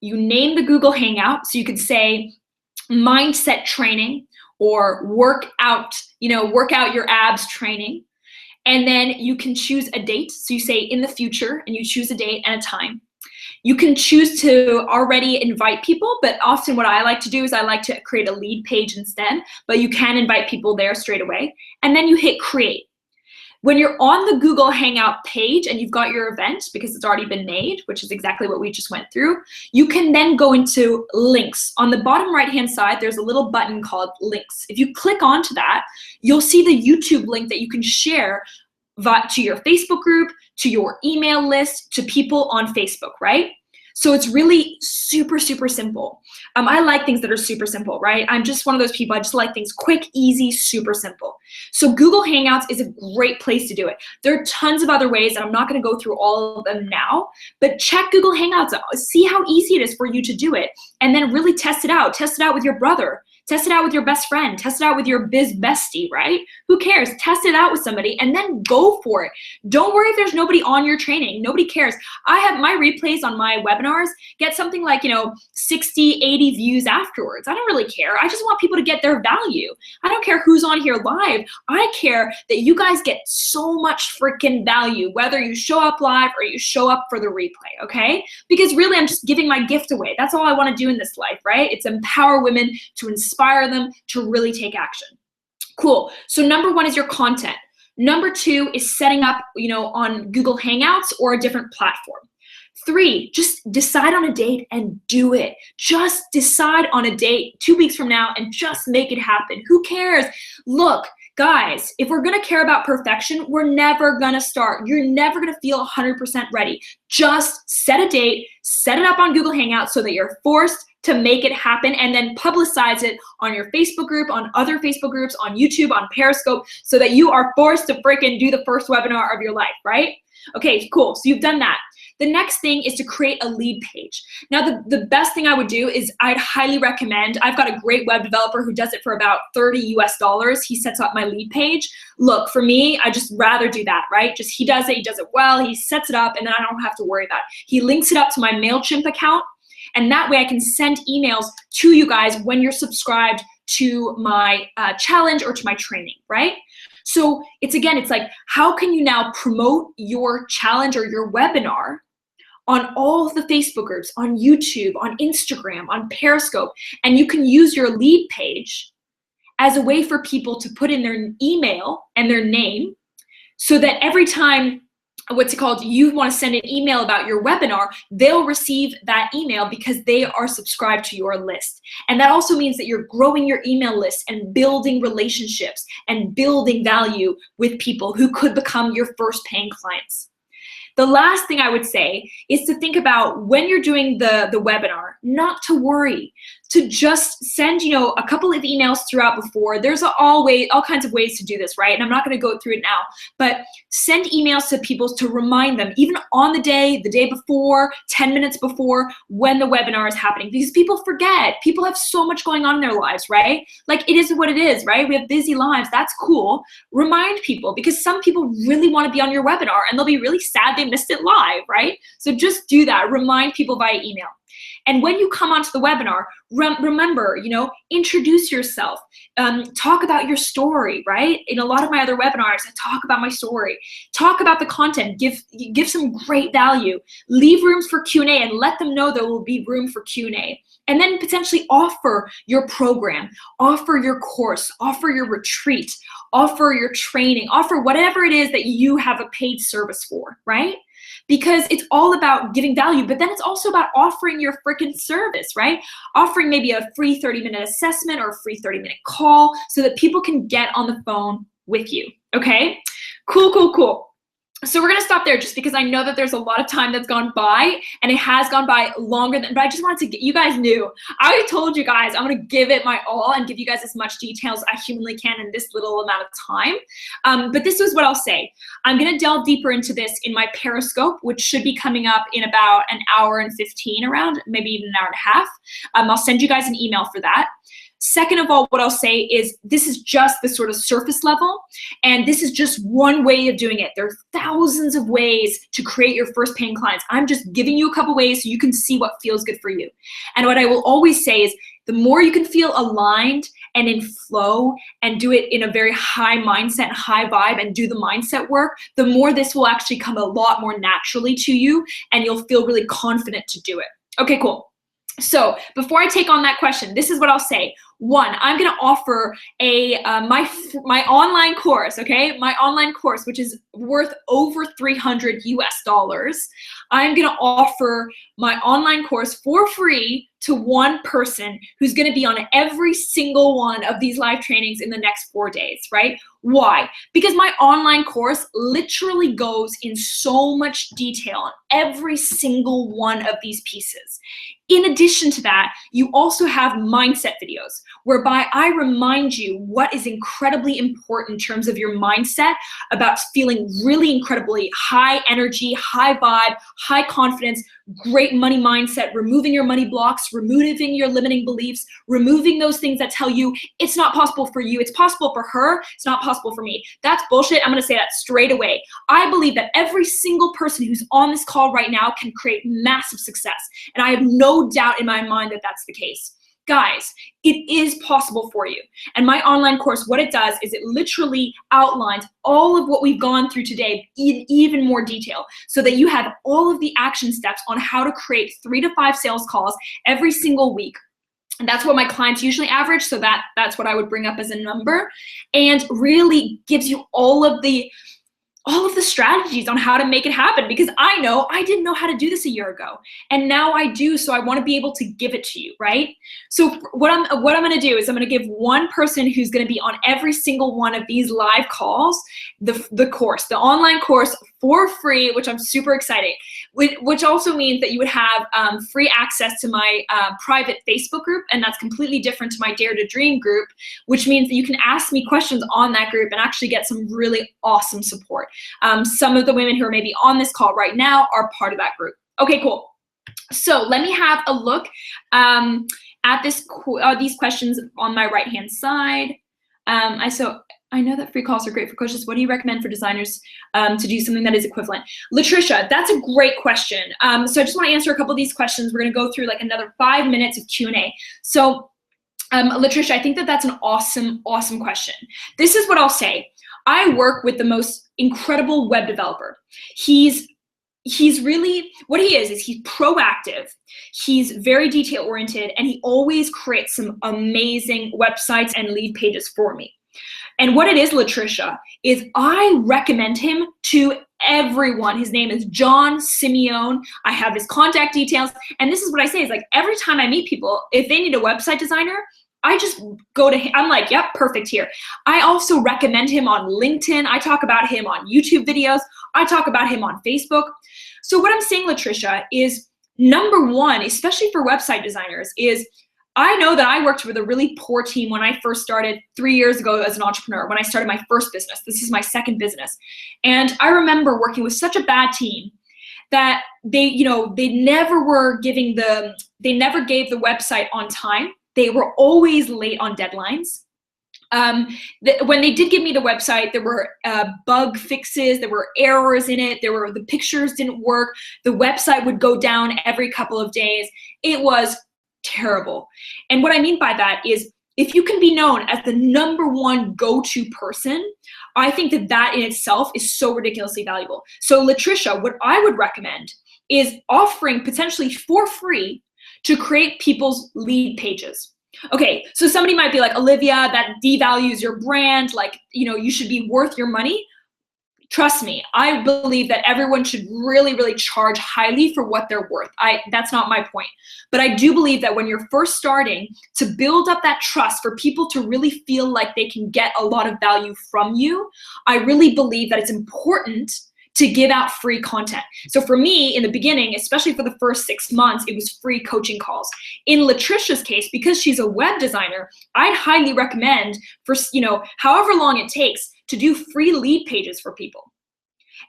you name the Google Hangout, so you could say mindset training or work out your abs training. And then you can choose a date. So you say in the future, and you choose a date and a time. You can choose to already invite people, but often what I like to do is I like to create a lead page instead, but you can invite people there straight away. And then you hit create. When you're on the Google Hangout page and you've got your event because it's already been made, which is exactly what we just went through, you can then go into links. On the bottom right-hand side, there's a little button called links. If you click onto that, you'll see the YouTube link that you can share to your Facebook group, to your email list, to people on Facebook, right? So it's really super, super simple. I like things that are super simple, right? I'm just one of those people, I just like things quick, easy, super simple. So Google Hangouts is a great place to do it. There are tons of other ways, and I'm not gonna go through all of them now, but check Google Hangouts out. See how easy it is for you to do it, and then really test it out. Test it out with your brother. Test it out with your best friend. Test it out with your biz bestie, right? Who cares? Test it out with somebody and then go for it. Don't worry if there's nobody on your training. Nobody cares. I have my replays on my webinars get something like, 60, 80 views afterwards. I don't really care. I just want people to get their value. I don't care who's on here live. I care that you guys get so much freaking value, whether you show up live or you show up for the replay, okay? Because really, I'm just giving my gift away. That's all I want to do in this life, right? It's empower women, to inspire them to really take action. Cool. So number one is your content. Number two is setting up, on Google Hangouts or a different platform. 3, just decide on a date and do it. Just decide on a date 2 weeks from now and just make it happen. Who cares? Look, guys, if we're gonna care about perfection, we're never gonna start. You're never gonna feel 100% ready. Just set a date, set it up on Google Hangouts so that you're forced to make it happen, and then publicize it on your Facebook group, on other Facebook groups, on YouTube, on Periscope, so that you are forced to freaking do the first webinar of your life, right? Okay, cool, so you've done that. The next thing is to create a lead page. Now, the best thing I would do is I'd highly recommend, I've got a great web developer who does it for about $30 US. He sets up my lead page. Look, for me, I just rather do that, right? Just he does it well, he sets it up, and then I don't have to worry about it. He links it up to my MailChimp account, and that way I can send emails to you guys when you're subscribed to my challenge or to my training, right? So it's like, how can you now promote your challenge or your webinar on all of the Facebook groups, on YouTube, on Instagram, on Periscope, and you can use your lead page as a way for people to put in their email and their name, so that every time you want to send an email about your webinar, they'll receive that email because they are subscribed to your list. And that also means that you're growing your email list and building relationships and building value with people who could become your first paying clients. The last thing I would say is to think about when you're doing the webinar, not to worry, to just send, a couple of emails throughout before. There's all kinds of ways to do this, right? And I'm not gonna go through it now, but send emails to people to remind them, even on the day before, 10 minutes before, when the webinar is happening, because people forget. People have so much going on in their lives, right? Like, it is what it is, right? We have busy lives, that's cool. Remind people, because some people really wanna be on your webinar and they'll be really sad they missed it live, right? So just do that, remind people via email. And when you come onto the webinar, remember, introduce yourself, talk about your story, right? In a lot of my other webinars, I talk about my story, talk about the content, give some great value, leave rooms for Q&A and let them know there will be room for Q&A. And then potentially offer your program, offer your course, offer your retreat, offer your training, offer whatever it is that you have a paid service for, right? Because it's all about giving value, but then it's also about offering your freaking service, right? Offering maybe a free 30-minute assessment or a free 30-minute call so that people can get on the phone with you, okay? Cool, cool, cool. So we're gonna stop there just because I know that there's a lot of time that's gone by, and it has gone by longer than, but I just wanted to get, you guys knew. I told you guys I'm gonna give it my all and give you guys as much detail as I humanly can in this little amount of time. But this is what I'll say. I'm gonna delve deeper into this in my Periscope, which should be coming up in about an hour and 15 around, maybe even an hour and a half. I'll send you guys an email for that. Second of all, what I'll say is this is just the sort of surface level, and this is just one way of doing it. There are thousands of ways to create your first paying clients. I'm just giving you a couple ways so you can see what feels good for you. And what I will always say is the more you can feel aligned and in flow and do it in a very high mindset, high vibe, and do the mindset work, the more this will actually come a lot more naturally to you, and you'll feel really confident to do it. Okay, cool. So before I take on that question, this is what I'll say. One, I'm gonna offer my online course, okay? My online course, which is worth over $300 US. I'm gonna offer my online course for free to one person who's gonna be on every single one of these live trainings in the next 4 days, right? Why? Because my online course literally goes in so much detail on every single one of these pieces. In addition to that, you also have mindset videos whereby I remind you what is incredibly important in terms of your mindset about feeling really incredibly high energy, high vibe, high confidence, great money mindset, removing your money blocks, removing your limiting beliefs, removing those things that tell you it's not possible for you, it's possible for her, it's not possible for me. That's bullshit. I'm gonna say that straight away. I believe that every single person who's on this call right now can create massive success. And I have no doubt in my mind that that's the case. Guys, it is possible for you. And my online course, what it does is it literally outlines all of what we've gone through today in even more detail so that you have all of the action steps on how to create 3 to 5 sales calls every single week. And that's what my clients usually average, so that's what I would bring up as a number, and really gives you all of the strategies on how to make it happen, because I know I didn't know how to do this a year ago, and now I do, so I want to be able to give it to you, right? So what I'm going to do is I'm going to give one person who's going to be on every single one of these live calls the course, the online course for free, which I'm super excited, which also means that you would have free access to my private Facebook group, and that's completely different to my Dare to Dream group, which means that you can ask me questions on that group and actually get some really awesome support. Some of the women who are maybe on this call right now are part of that group. Okay, cool. So let me have a look at these questions on my right-hand side. I know that free calls are great for coaches. What do you recommend for designers to do something that is equivalent? Latricia, that's a great question. So I just want to answer a couple of these questions. We're going to go through like another 5 minutes of Q&A. So Latricia, I think that that's an awesome, awesome question. This is what I'll say. I work with the most incredible web developer. He's really, what he is he's proactive, he's very detail oriented, and he always creates some amazing websites and lead pages for me. And what it is, Latricia, is I recommend him to everyone. His name is John Simeone. I have his contact details. And this is what I say is like every time I meet people, if they need a website designer, I just go to him. I'm like, yep, perfect here. I also recommend him on LinkedIn. I talk about him on YouTube videos. I talk about him on Facebook. So what I'm saying, Latricia, is number one, especially for website designers, is I know that I worked with a really poor team when I first started 3 years ago as an entrepreneur, when I started my first business. This is my second business. And I remember working with such a bad team that they never gave the website on time. They were always late on deadlines. When they did give me the website, there were bug fixes, there were errors in it, the pictures didn't work, the website would go down every couple of days. It was terrible. And what I mean by that is, if you can be known as the #1 go-to person, I think that in itself is so ridiculously valuable. So Latricia, what I would recommend is offering potentially for free to create people's lead pages. Okay, so somebody might be like, Olivia, that devalues your brand, like, you should be worth your money. Trust me, I believe that everyone should really, really charge highly for what they're worth. That's not my point. But I do believe that when you're first starting, to build up that trust for people to really feel like they can get a lot of value from you, I really believe that it's important to give out free content. So for me, in the beginning, especially for the first 6 months, it was free coaching calls. In Latricia's case, because she's a web designer, I'd highly recommend for, however long it takes, to do free lead pages for people.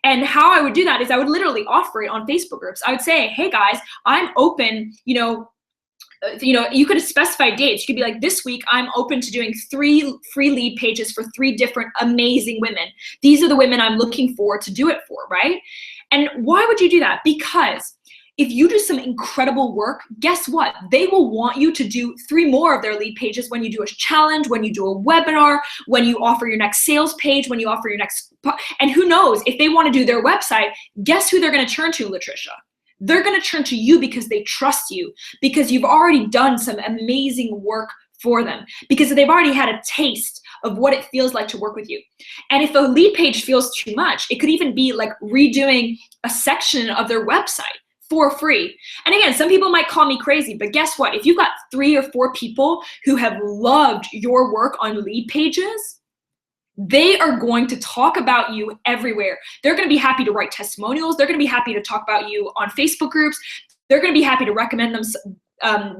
And how I would do that is I would literally offer it on Facebook groups. I would say, hey guys, I'm open, you could specify dates. You could be like, this week I'm open to doing 3 free lead pages for 3 different amazing women. These are the women I'm looking for to do it for, right? And why would you do that? Because if you do some incredible work, guess what? They will want you to do 3 more of their lead pages when you do a challenge, when you do a webinar, when you offer your next sales page, when you offer your next, and who knows, if they want to do their website, guess who they're going to turn to, Latricia? They're going to turn to you because they trust you, because you've already done some amazing work for them, because they've already had a taste of what it feels like to work with you. And if a lead page feels too much, it could even be like redoing a section of their website for free. And again, some people might call me crazy, but guess what? If you've got 3 or 4 people who have loved your work on lead pages, they are going to talk about you everywhere. They're going to be happy to write testimonials. They're going to be happy to talk about you on Facebook groups. They're going to be happy to recommend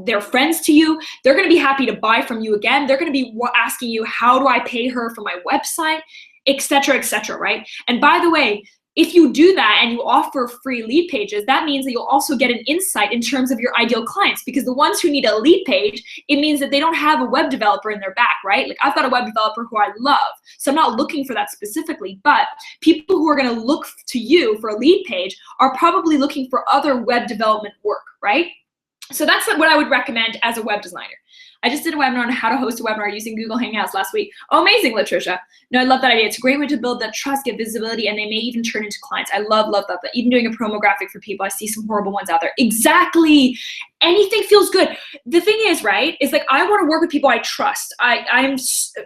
their friends to you. They're going to be happy to buy from you again. They're going to be asking you, how do I pay her for my website, et cetera, right? And by the way, if you do that and you offer free lead pages, that means that you'll also get an insight in terms of your ideal clients, because the ones who need a lead page, it means that they don't have a web developer in their back, right? Like, I've got a web developer who I love, so I'm not looking for that specifically, but people who are going to look to you for a lead page are probably looking for other web development work, right? So that's what I would recommend as a web designer. I just did a webinar on how to host a webinar using Google Hangouts last week. Oh, amazing, Latricia. No, I love that idea. It's a great way to build that trust, get visibility, and they may even turn into clients. I love that. Even doing a promo graphic for people, I see some horrible ones out there. Exactly. Anything feels good. The thing is, right, is like, I want to work with people I trust.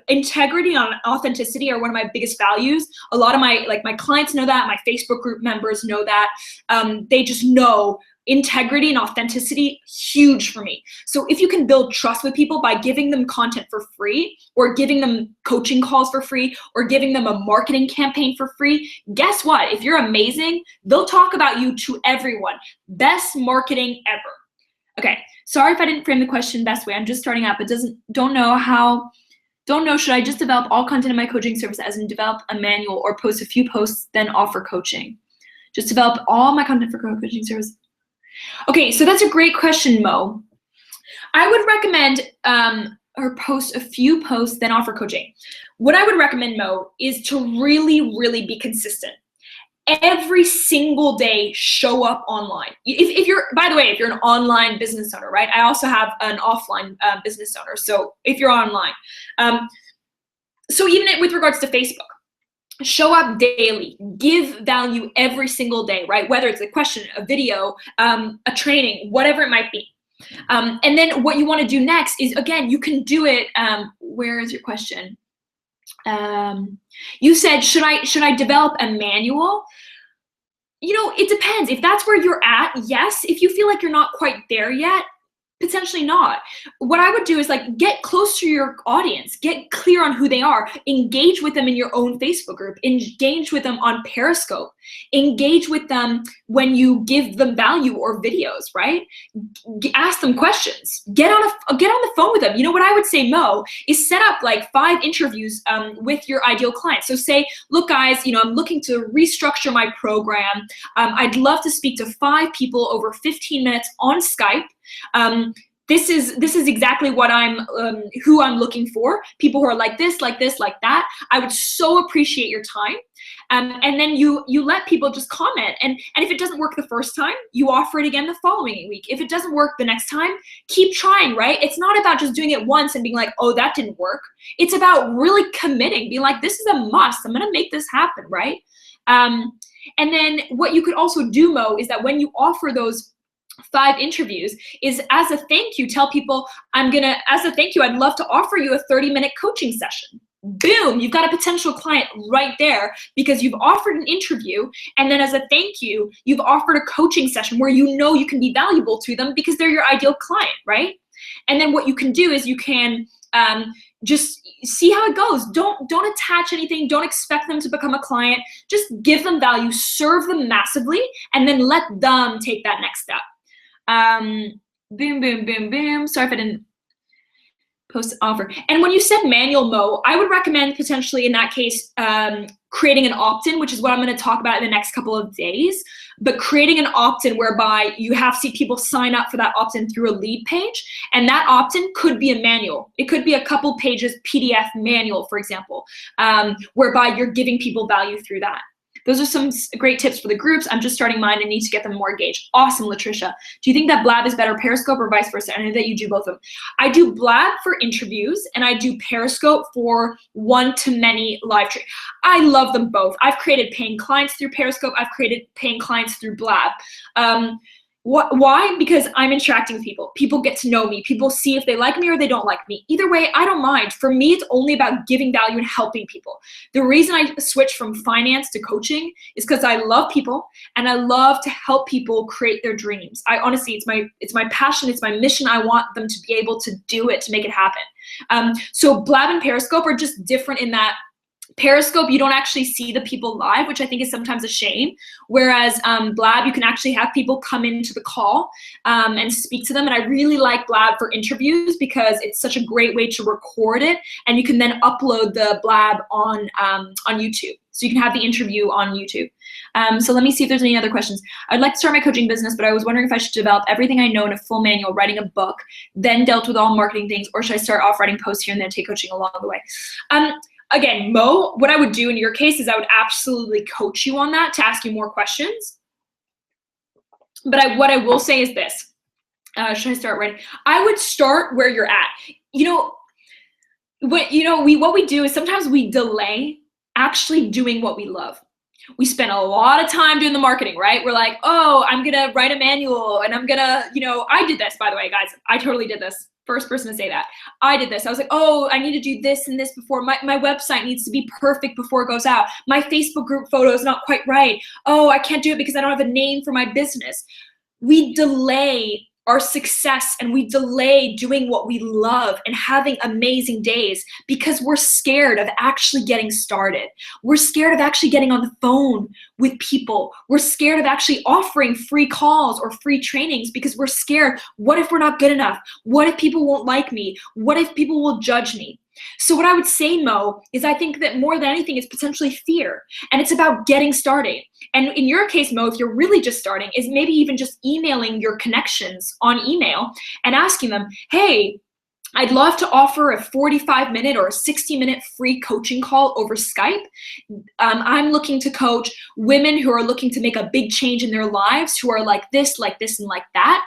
Integrity and authenticity are one of my biggest values. A lot of my clients know that. My Facebook group members know that. They just know integrity and authenticity, huge for me. So if you can build trust with people by giving them content for free, or giving them coaching calls for free, or giving them a marketing campaign for free, guess what? If you're amazing, they'll talk about you to everyone. Best marketing ever. Okay, sorry if I didn't frame the question best way. I'm just starting out, but don't know, should I just develop all content in my coaching service as in develop a manual, or post a few posts, then offer coaching? Just develop all my content for coaching service. Okay, so that's a great question, Mo. I would recommend or post a few posts, then offer coaching. What I would recommend, Mo, is to really, really be consistent. Every single day, show up online. If you're, by the way, if you're an online business owner, right? I also have an offline business owner. So if you're online, so even with regards to Facebook, show up daily, give value every single day, right? Whether it's a question, a video, a training, whatever it might be. And then what you want to do next is, again, you can do it. Where is your question? You said, should I develop a manual? It depends. If that's where you're at, yes. If you feel like you're not quite there yet, potentially not. What I would do is get close to your audience, get clear on who they are, engage with them in your own Facebook group, engage with them on Periscope, engage with them when you give them value or videos, right? Ask them questions, get on the phone with them. What I would say, Mo, is set up 5 interviews with your ideal client. So say, look guys, I'm looking to restructure my program. I'd love to speak to 5 people over 15 minutes on Skype. this is exactly what who I'm looking for. People who are like this, like that. I would so appreciate your time. And then you let people just comment. And if it doesn't work the first time, you offer it again the following week. If it doesn't work the next time, keep trying, right? It's not about just doing it once and being like, oh, that didn't work. It's about really committing, being like, this is a must. I'm gonna make this happen, right? And then what you could also do, Mo, is that when you offer those 5 interviews, is as a thank you, tell people, as a thank you, I'd love to offer you a 30-minute coaching session. Boom, you've got a potential client right there because you've offered an interview, and then as a thank you, you've offered a coaching session where you know you can be valuable to them because they're your ideal client, right? And then what you can do is you can just see how it goes. Don't attach anything. Don't expect them to become a client. Just give them value, serve them massively, and then let them take that next step. Boom, boom, boom, boom. Sorry if I didn't post offer. And when you said manual, Mo, I would recommend potentially in that case, creating an opt-in, which is what I'm going to talk about in the next couple of days, but creating an opt-in whereby you have to see people sign up for that opt-in through a lead page. And that opt-in could be a manual. It could be a couple pages PDF manual, for example, whereby you're giving people value through that. Those are some great tips for the groups. I'm just starting mine and need to get them more engaged. Awesome, Latricia. Do you think that Blab is better Periscope or vice versa? I know that you do both of them. I do Blab for interviews and I do Periscope for one-to-many live training. I love them both. I've created paying clients through Periscope. I've created paying clients through Blab. Why? Because I'm interacting with people. People get to know me. People see if they like me or they don't like me. Either way, I don't mind. For me, it's only about giving value and helping people. The reason I switched from finance to coaching is because I love people and I love to help people create their dreams. I honestly, it's my passion. It's my mission. I want them to be able to do it, to make it happen. So Blab and Periscope are just different in that Periscope, you don't actually see the people live, which I think is sometimes a shame. Whereas Blab, you can actually have people come into the call and speak to them. And I really like Blab for interviews because it's such a great way to record it. And you can then upload the Blab on YouTube. So you can have the interview on YouTube. So let me see if there's any other questions. I'd like to start my coaching business, but I was wondering if I should develop everything I know in a full manual, writing a book, then dealt with all marketing things, or should I start off writing posts here and then take coaching along the way? Again, Mo, what I would do in your case is I would absolutely coach you on that to ask you more questions. But what I will say is this. Should I start writing? I would start where you're at. What we do is sometimes we delay actually doing what we love. We spend a lot of time doing the marketing, right? We're like, oh, I'm gonna write a manual and I'm gonna, I did this, by the way, guys. I totally did this. First person to say that. I did this. I was like, oh, I need to do this and this before. My website needs to be perfect before it goes out. My Facebook group photo is not quite right. Oh, I can't do it because I don't have a name for my business. We delay our success and we delay doing what we love and having amazing days because we're scared of actually getting started. We're scared of actually getting on the phone with people. We're scared of actually offering free calls or free trainings because we're scared. What if we're not good enough? What if people won't like me? What if people will judge me? So what I would say, Mo, is I think that more than anything, it's potentially fear. And it's about getting started. And in your case, Mo, if you're really just starting, is maybe even just emailing your connections on email and asking them, hey, I'd love to offer a 45-minute or a 60-minute free coaching call over Skype. I'm looking to coach women who are looking to make a big change in their lives, who are like this, and like that.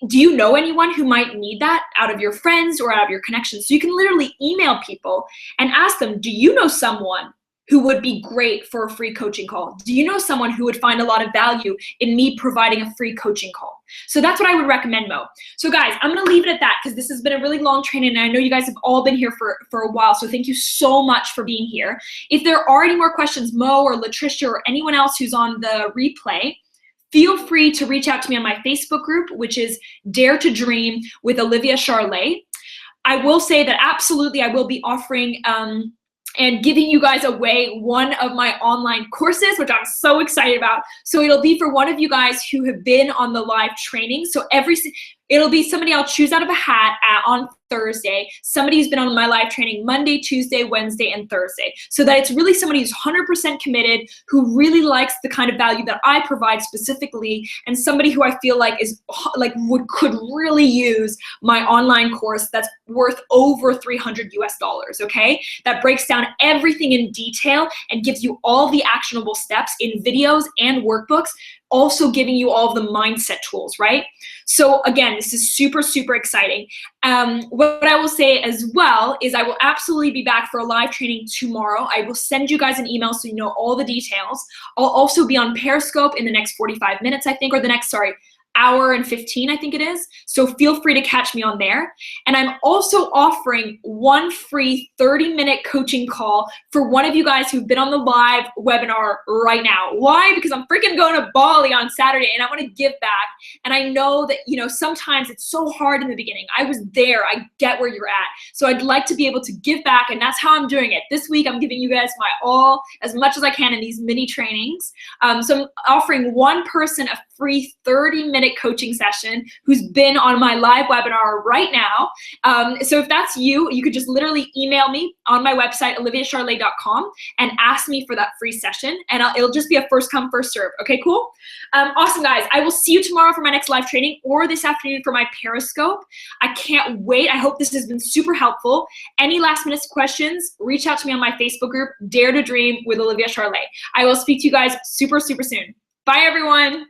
Do you know anyone who might need that out of your friends or out of your connections? So you can literally email people and ask them, do you know someone who would be great for a free coaching call? Do you know someone who would find a lot of value in me providing a free coaching call? So that's what I would recommend, Mo. So guys, I'm gonna leave it at that because this has been a really long training and I know you guys have all been here for a while, so thank you so much for being here. If there are any more questions, Mo or Latricia or anyone else who's on the replay, feel free to reach out to me on my Facebook group, which is Dare to Dream with Olivia Charlet. I will say that absolutely I will be offering and giving you guys away one of my online courses, which I'm so excited about. So it'll be for one of you guys who have been on the live training. So It'll be somebody I'll choose out of a hat on Thursday, somebody who's been on my live training Monday, Tuesday, Wednesday, and Thursday, so that it's really somebody who's 100% committed, who really likes the kind of value that I provide specifically, and somebody who I feel like is could really use my online course that's worth over $300 US, okay? That breaks down everything in detail and gives you all the actionable steps in videos and workbooks, also giving you all of the mindset tools, right? So again, this is super, super exciting. What I will say as well is I will absolutely be back for a live training tomorrow. I will send you guys an email so you know all the details. I'll also be on Periscope in the next 45 minutes, I think, or the next, hour and 15, I think it is. So feel free to catch me on there. And I'm also offering one free 30-minute coaching call for one of you guys who've been on the live webinar right now. Why? Because I'm freaking going to Bali on Saturday and I want to give back. And I know that, sometimes it's so hard in the beginning. I was there. I get where you're at. So I'd like to be able to give back, and that's how I'm doing it. This week, I'm giving you guys my all, as much as I can in these mini trainings. So I'm offering one person a free 30-minute coaching session who's been on my live webinar right now. So if that's you, you could just literally email me on my website, oliviacharlet.com, and ask me for that free session, and it'll just be a first come, first serve. Okay, cool? Awesome, guys. I will see you tomorrow for my next live training, or this afternoon for my Periscope. I can't wait. I hope this has been super helpful. Any last minute questions, reach out to me on my Facebook group, Dare to Dream with Olivia Charlet. I will speak to you guys super, super soon. Bye, everyone.